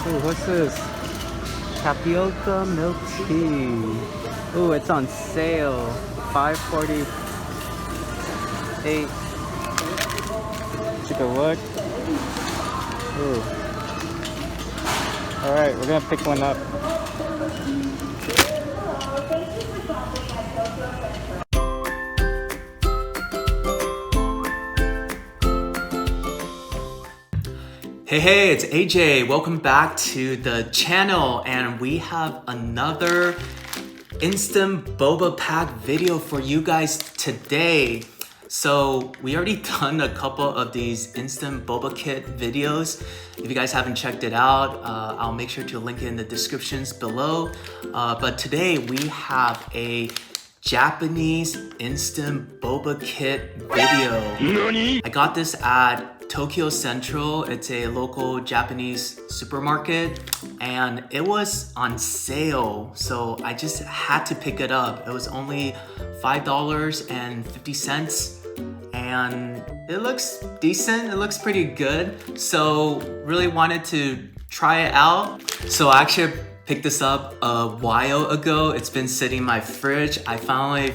Ooh, what's this? Tapioca milk tea. Ooh, it's on sale. $5.48. Take a look. Ooh. Alright, we're gonna pick one up. Hey, it's AJ. Welcome back to the channel, and we have another Instant Boba Pack video for you guys today. So we already done a couple of these Instant Boba Kit videos. If you guys haven't checked it out, I'll make sure to link it in the descriptions below. But today we have a Japanese Instant Boba Kit video. I got this at Tokyo Central. It's a local Japanese supermarket and it was on sale, so I just had to pick it up. It was only $5.50 and it looks decent. It looks pretty good, so really wanted to try it out. So I actually picked this up a while ago. It's been sitting in my fridge. I finally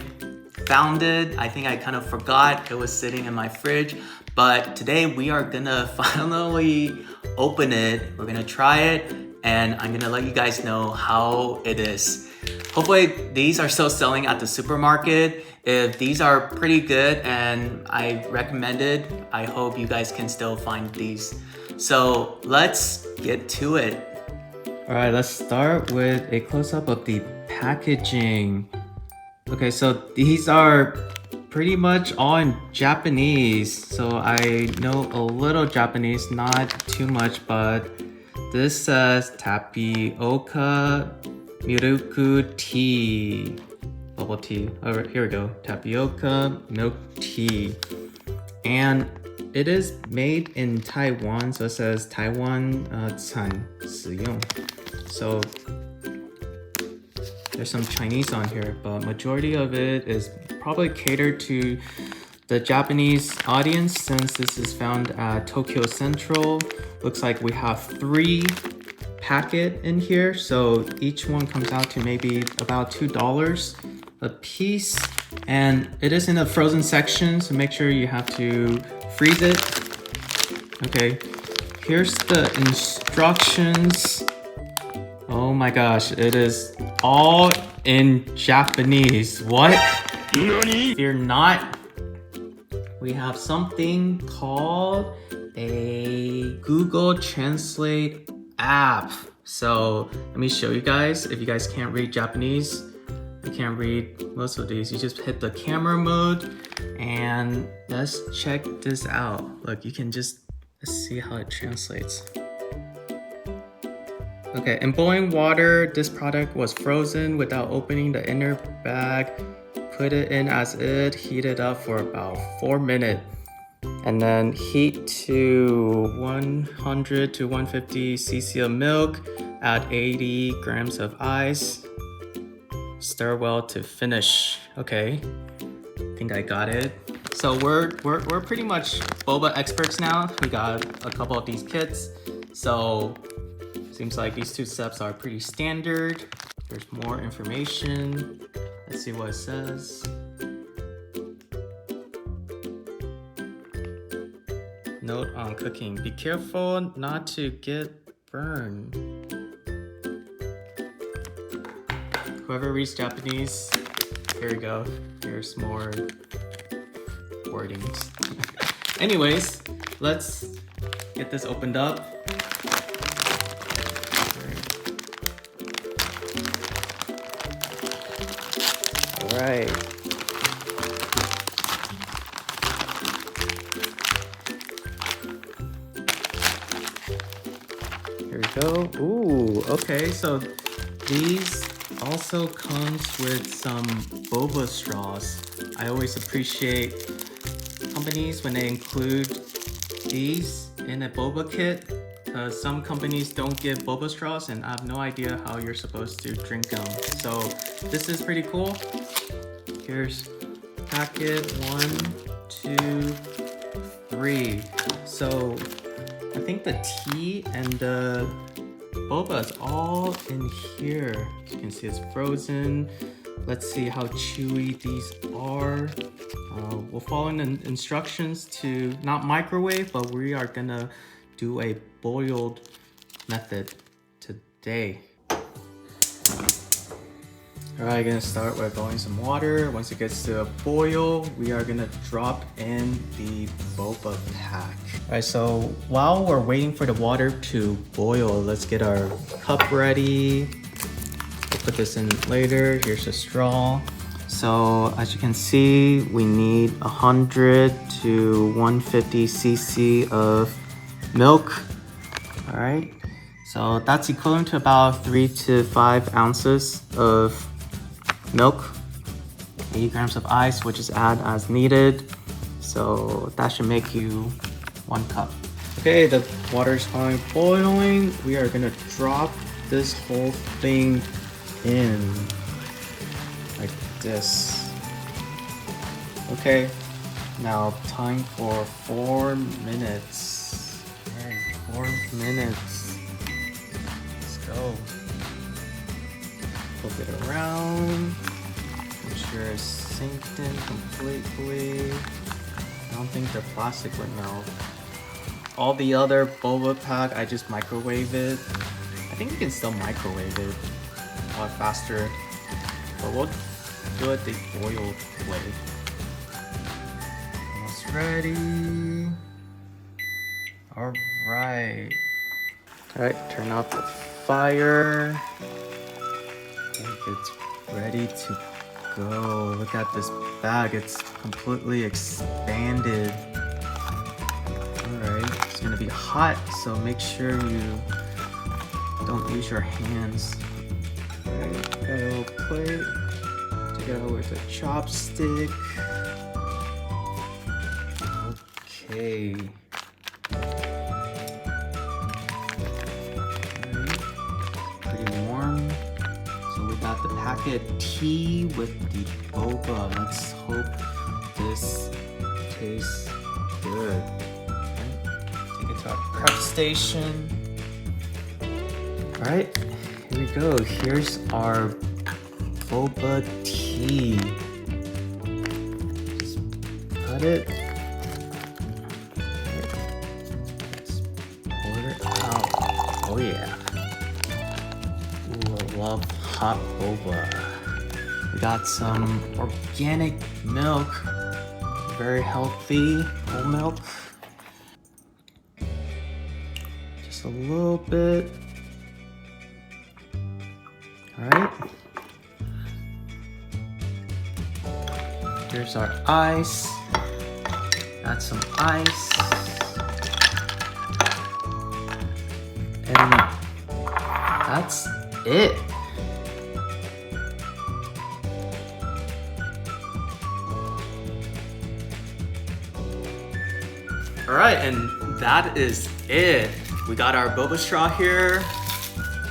found it. I think I kind of forgot it was sitting in my fridge. But today we are gonna finally open it. We're gonna try it and I'm gonna let you guys know how it is. Hopefully these are still selling at the supermarket. If these are pretty good and I recommend it, I hope you guys can still find these. So let's get to it. All right, let's start with a close-up of the packaging. Okay, so these are pretty much all in Japanese, so I know a little Japanese, not too much, but this says tapioca miruku tea, bubble tea. All right, here we go, tapioca milk tea, and it is made in Taiwan, so it says Taiwan 产使用. So there's some Chinese on here, but majority of it is probably catered to the Japanese audience since this is found at Tokyo Central. Looks like we have 3 packet in here, so each one comes out to maybe about $2 a piece. And it is in the frozen section, so make sure you have to freeze it. Okay, here's the instructions. Oh my gosh, it is all in Japanese. What? Fear not. We have something called a Google Translate app. So let me show you guys. If you guys can't read Japanese, I can't read most of these. You just hit the camera mode and let's check this out. Look, you can just see how it translates. Okay, in boiling water, this product was frozen without opening the inner bag. Put it in as it heated up for about 4 minutes. And then heat to 100 to 150 cc of milk. Add 80 grams of ice. Stir well to finish. Okay, I think I got it. So we're pretty much boba experts now. We got a couple of these kits. So seems like these 2 steps are pretty standard. There's more information. Let's see what it says. Note on cooking. Be careful not to get burned. Whoever reads Japanese, here we go. Here's more wordings. Anyways, let's get this opened up. Right. Here we go. Ooh, okay, so these also comes with some boba straws. I always appreciate companies when they include these in a boba kit, because some companies don't give boba straws and I have no idea how you're supposed to drink them. So this is pretty cool. Here's packet 1, 2, 3. So I think the tea and the boba is all in here. As you can see, it's frozen. Let's see how chewy these are. We'll follow the instructions to not microwave, but we are gonna do a boiled method today. Alright, gonna start by boiling some water. Once it gets to a boil, we are gonna drop in the boba pack. Alright, so while we're waiting for the water to boil, let's get our cup ready. We'll put this in later. Here's a straw. So as you can see, we need 100 to 150 cc of milk. Alright, so that's equivalent to about 3 to 5 ounces of milk, 80 grams of ice, which is add as needed. So that should make you 1 cup. Okay, the water is finally boiling. We are gonna drop this whole thing in like this. Okay, now time for 4 minutes. All right, 4 minutes. Let's go. Flip it around. Make sure it's synced in completely. I don't think the plastic would melt. All the other boba pack, I just microwave it. I think you can still microwave it a lot faster, but we'll do it the boiled way. Almost ready. All right. All right, turn off the fire. It's ready to go. Look at this bag, it's completely expanded. Alright, it's gonna be hot, so make sure you don't use your hands. Alright, got a little plate. Take it out with a chopstick. Okay. Got the packet tea with the boba. Let's hope this tastes good. Okay. Take it to our prep station. Alright, here we go. Here's our boba tea. Just cut it. Let's pour it out. Oh yeah. Ooh, I love hot boba. We got some organic milk, very healthy, whole milk. Just a little bit. All right. Here's our ice. Add some ice. And that's it. All right, and that is it. We got our boba straw here.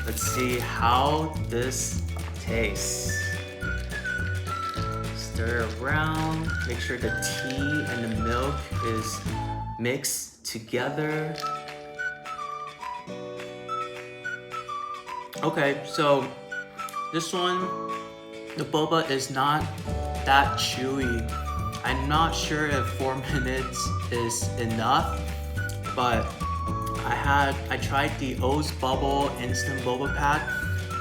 Let's see how this tastes. Stir around, make sure the tea and the milk is mixed together. Okay, so this one, the boba is not that chewy. I'm not sure if 4 minutes is enough, but I tried the O's Bubble Instant Boba Pack.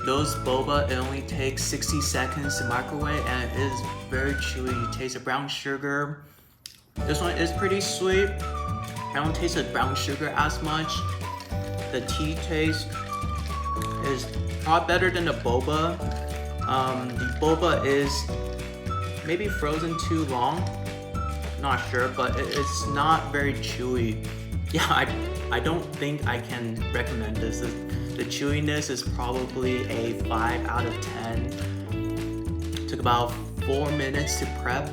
Those boba, it only takes 60 seconds to microwave and it is very chewy. You taste the brown sugar. This one is pretty sweet. I don't taste the brown sugar as much. The tea taste is a lot better than the boba. The boba is maybe frozen too long, not sure, but it's not very chewy. Yeah, I don't think I can recommend this. The chewiness is probably a 5 out of 10. Took about 4 minutes to prep.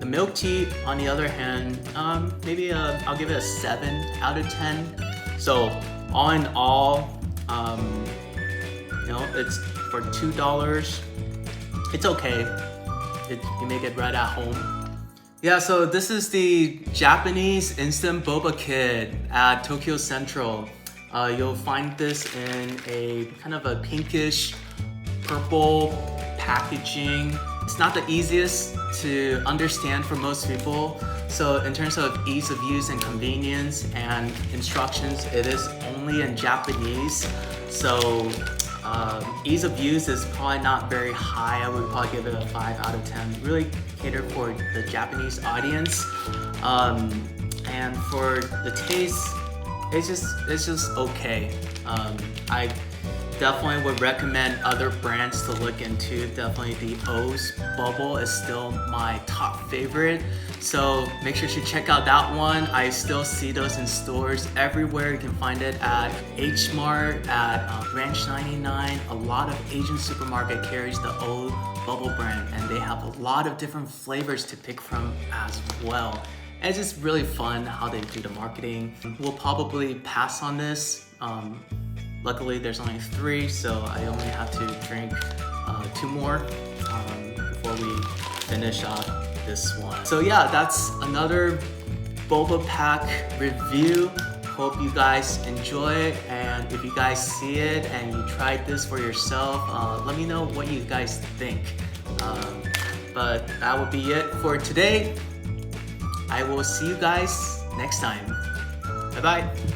The milk tea, on the other hand, maybe I'll give it a 7 out of 10. So all in all, you know, it's for $2. It's okay. You make it right at home. Yeah, so this is the Japanese Instant Boba Kit at Tokyo Central. You'll find this in a kind of a pinkish purple packaging. It's not the easiest to understand for most people. So in terms of ease of use and convenience and instructions, it is only in Japanese. So ease of use is probably not very high. I would probably give it a 5 out of 10. Really catered for the Japanese audience. And for the taste, it's just okay. I definitely would recommend other brands to look into. Definitely the O's bubble is still my top favorite. So make sure to check out that one. I still see those in stores everywhere. You can find it at H Mart, at Ranch 99. A lot of Asian supermarket carries the O bubble brand, and they have a lot of different flavors to pick from as well. And it's just really fun how they do the marketing. We'll probably pass on this. Luckily, there's only 3, so I only have to drink 2 more before we finish off this one. So yeah, that's another boba pack review. Hope you guys enjoy it, and if you guys see it and you tried this for yourself, let me know what you guys think. But that would be it for today. I will see you guys next time. Bye bye.